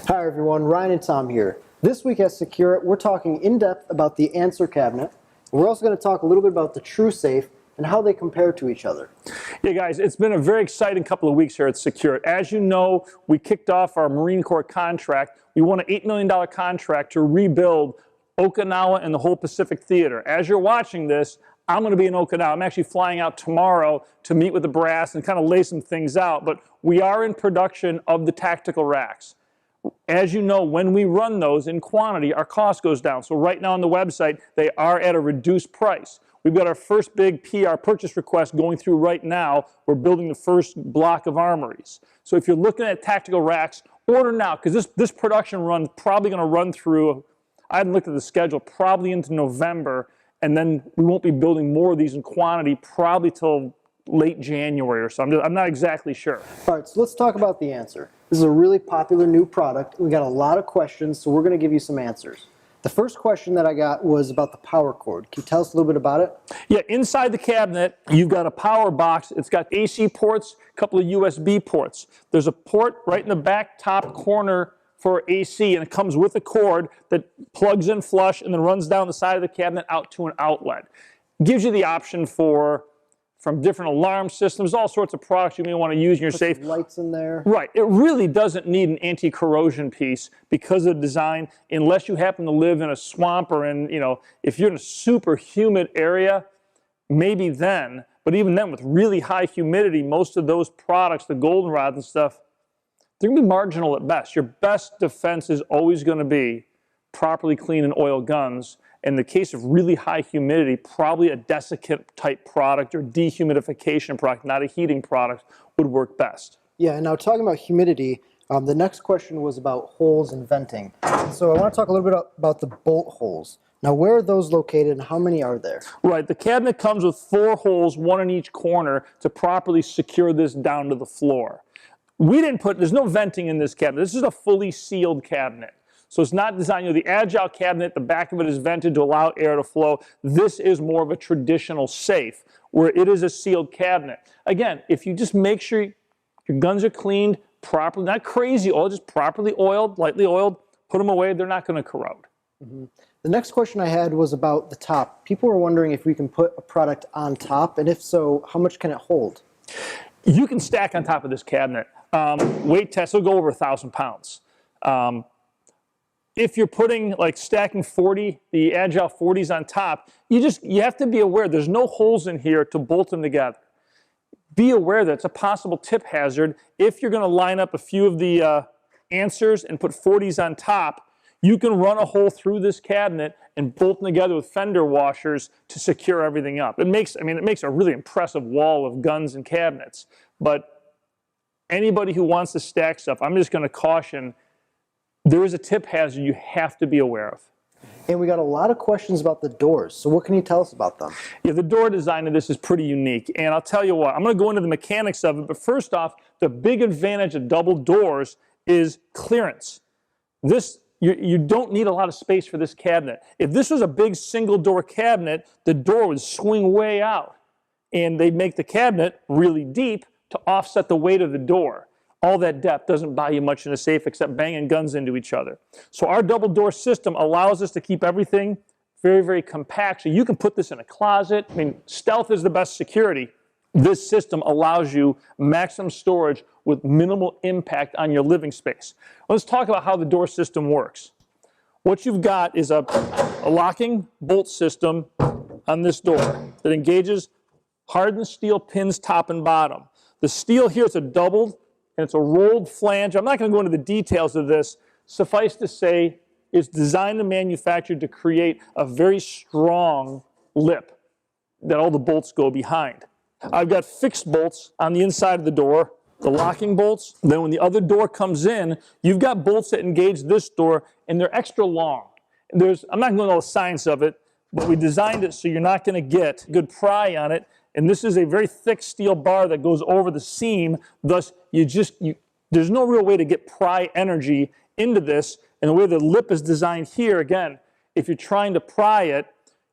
Hi everyone, Ryan and Tom here. This week at SecureIt, we're talking in depth about the Answer cabinet. We're also going to talk a little bit about the TrueSafe and how they compare to each other. Yeah, guys, it's been a very exciting couple of weeks here at SecureIt. As you know, we kicked off our Marine Corps contract. We won an $8 million contract to rebuild Okinawa and the whole Pacific Theater. As you're watching this, I'm going to be in Okinawa. I'm actually flying out tomorrow to meet with the brass and kind of lay some things out. But we are in production of the tactical racks. As you know, when we run those in quantity, our cost goes down. So right now on the website, they are at a reduced price. We've got our first big PR purchase request going through right now. We're building the first block of armories. So if you're looking at tactical racks, order now, because this production run probably going to run through, I haven't looked at the schedule, probably into November, and then we won't be building more of these in quantity probably till late January or so. I'm not exactly sure. All right, so let's talk about the Answer. This is a really popular new product. We got a lot of questions, so we're going to give you some answers. The first question that I got was about the power cord. Can you tell us a little bit about it? Yeah, inside the cabinet, you've got a power box. It's got AC ports, a couple of USB ports. There's a port right in the back top corner for AC, and it comes with a cord that plugs in flush and then runs down the side of the cabinet out to an outlet. Gives you the option from different alarm systems, all sorts of products you may want to use in your safe. Lights in there. Right. It really doesn't need an anti-corrosion piece because of the design, unless you happen to live in a swamp or in, if you're in a super humid area, maybe then. But even then, with really high humidity, most of those products, the goldenrod and stuff, they're going to be marginal at best. Your best defense is always going to be properly clean and oil guns. In the case of really high humidity, probably a desiccant type product or dehumidification product, not a heating product, would work best. Yeah, and now talking about humidity, the next question was about holes and venting. So I want to talk a little bit about the bolt holes. Now, where are those located and how many are there? Right, the cabinet comes with 4 holes, 1 in each corner, to properly secure this down to the floor. There's no venting in this cabinet. This is a fully sealed cabinet. So it's not designed, the Agile cabinet, the back of it is vented to allow air to flow. This is more of a traditional safe, where it is a sealed cabinet. Again, if you just make sure your guns are cleaned properly, not crazy oil, just properly oiled, lightly oiled, put them away, they're not going to corrode. Mm-hmm. The next question I had was about the top. People were wondering if we can put a product on top, and if so, how much can it hold? You can stack on top of this cabinet. Weight test will go over 1,000 pounds. If you're stacking 40, the Agile 40s on top, you have to be aware there's no holes in here to bolt them together. Be aware that it's a possible tip hazard. If you're going to line up a few of the Answers and put 40s on top, you can run a hole through this cabinet and bolt them together with fender washers to secure everything up. It makes a really impressive wall of guns and cabinets. But anybody who wants to stack stuff, I'm just going to caution, there is a tip hazard you have to be aware of. And we got a lot of questions about the doors. So what can you tell us about them? Yeah, the door design of this is pretty unique. And I'll tell you what, I'm going to go into the mechanics of it. But first off, the big advantage of double doors is clearance. You don't need a lot of space for this cabinet. If this was a big single door cabinet, the door would swing way out. And they'd make the cabinet really deep to offset the weight of the door. All that depth doesn't buy you much in a safe except banging guns into each other. So our double door system allows us to keep everything very, very compact. So you can put this in a closet. Stealth is the best security. This system allows you maximum storage with minimal impact on your living space. Let's talk about how the door system works. What you've got is a locking bolt system on this door that engages hardened steel pins top and bottom. The steel here is a doubled, and it's a rolled flange. I'm not going to go into the details of this. Suffice to say, it's designed and manufactured to create a very strong lip that all the bolts go behind. I've got fixed bolts on the inside of the door, the locking bolts. Then when the other door comes in, you've got bolts that engage this door, and they're extra long. I'm not going to go into all the science of it, but we designed it so you're not going to get good pry on it. And this is a very thick steel bar that goes over the seam. Thus, there's no real way to get pry energy into this. And the way the lip is designed here, again, if you're trying to pry it,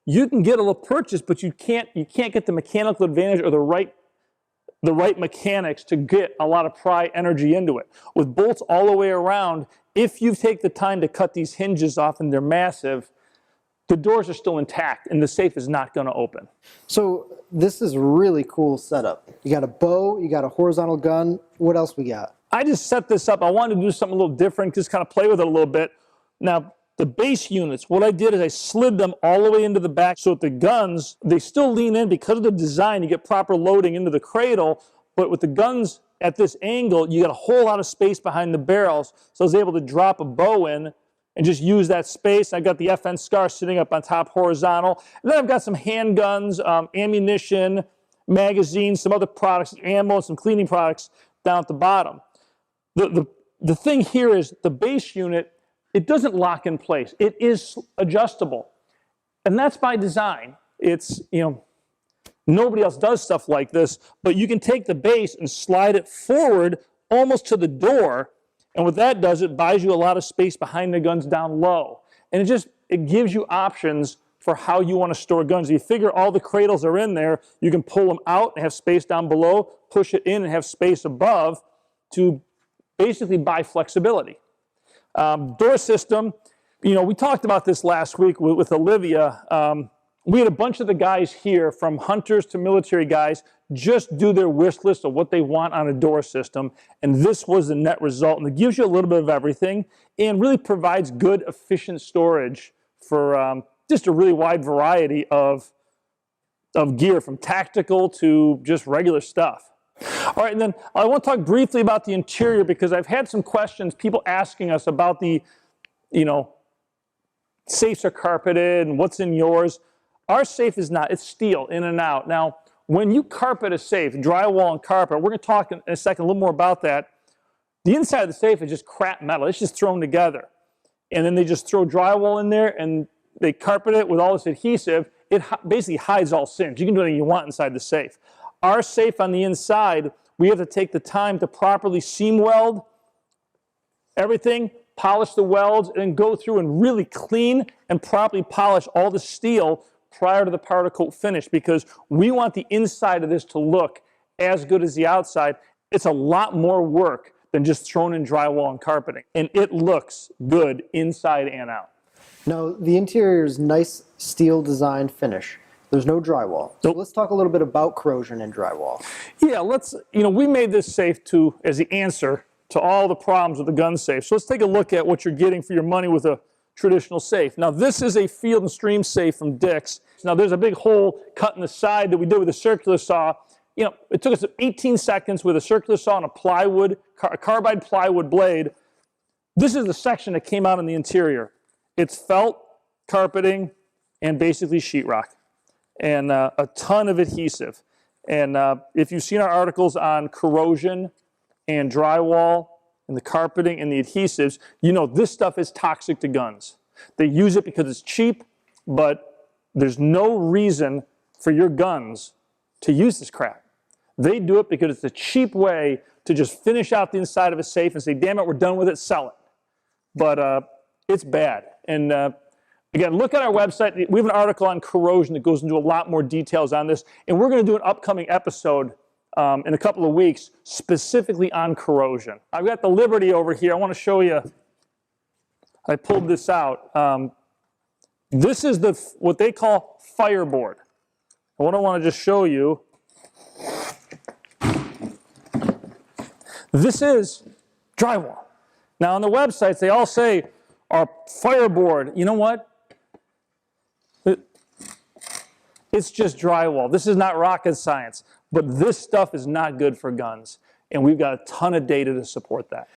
you can get a little purchase, but you can't get the mechanical advantage or the right the right mechanics to get a lot of pry energy into it. With bolts all the way around, if you take the time to cut these hinges off and they're massive, the doors are still intact and the safe is not going to open. So this is a really cool setup. You got a bow, you got a horizontal gun. What else we got? I just set this up. I wanted to do something a little different, just kind of play with it a little bit. Now, the base units, what I did is I slid them all the way into the back so that the guns, they still lean in because of the design. You get proper loading into the cradle, but with the guns at this angle, you got a whole lot of space behind the barrels. So I was able to drop a bow in and just use that space. I got the FN SCAR sitting up on top horizontal. And then I've got some handguns, ammunition, magazines, some other products, ammo, some cleaning products down at the bottom. The thing here is the base unit, it doesn't lock in place. It is adjustable. And that's by design. It's, nobody else does stuff like this, but you can take the base and slide it forward almost to the door. And what that does, it buys you a lot of space behind the guns down low. And it gives you options for how you want to store guns. If you figure all the cradles are in there, you can pull them out and have space down below, push it in and have space above to basically buy flexibility. Door system, we talked about this last week with Olivia. We had a bunch of the guys here, from hunters to military guys, just do their wish list of what they want on a door system, and this was the net result. And it gives you a little bit of everything and really provides good, efficient storage for just a really wide variety of gear, from tactical to just regular stuff. All right, and then I want to talk briefly about the interior, because I've had some questions, people asking us about the, safes are carpeted and what's in yours. Our safe is not, it's steel in and out. Now, when you carpet a safe, drywall and carpet, we're going to talk in a second a little more about that. The inside of the safe is just crap metal. It's just thrown together. And then they just throw drywall in there and they carpet it with all this adhesive. It basically hides all sins. You can do anything you want inside the safe. Our safe on the inside, we have to take the time to properly seam weld everything, polish the welds, and then go through and really clean and properly polish all the steel prior to the powder coat finish, because we want the inside of this to look as good as the outside. It's a lot more work than just throwing in drywall and carpeting, and it looks good inside and out. Now, the interior is nice steel design finish. There's no drywall. So let's talk a little bit about corrosion in drywall. Yeah, we made this safe as the answer to all the problems with the gun safe. So let's take a look at what you're getting for your money with a traditional safe. Now, this is a Field and Stream safe from Dick's. Now, there's a big hole cut in the side that we did with a circular saw. It took us 18 seconds with a circular saw and a carbide plywood blade. This is the section that came out in the interior. It's felt, carpeting, and basically sheetrock, and a ton of adhesive. And if you've seen our articles on corrosion and drywall and the carpeting and the adhesives, this stuff is toxic to guns. They use it because it's cheap, but there's no reason for your guns to use this crap. They do it because it's a cheap way to just finish out the inside of a safe and say, damn it, we're done with it, sell it. But it's bad. And again, look at our website. We have an article on corrosion that goes into a lot more details on this. And we're going to do an upcoming episode in a couple of weeks specifically on corrosion. I've got the Liberty over here. I want to show you. I pulled this out. This is what they call fireboard. And what I want to just show you, this is drywall. Now on the websites, they all say our fireboard. You know what? It's just drywall. This is not rocket science. But this stuff is not good for guns. And we've got a ton of data to support that.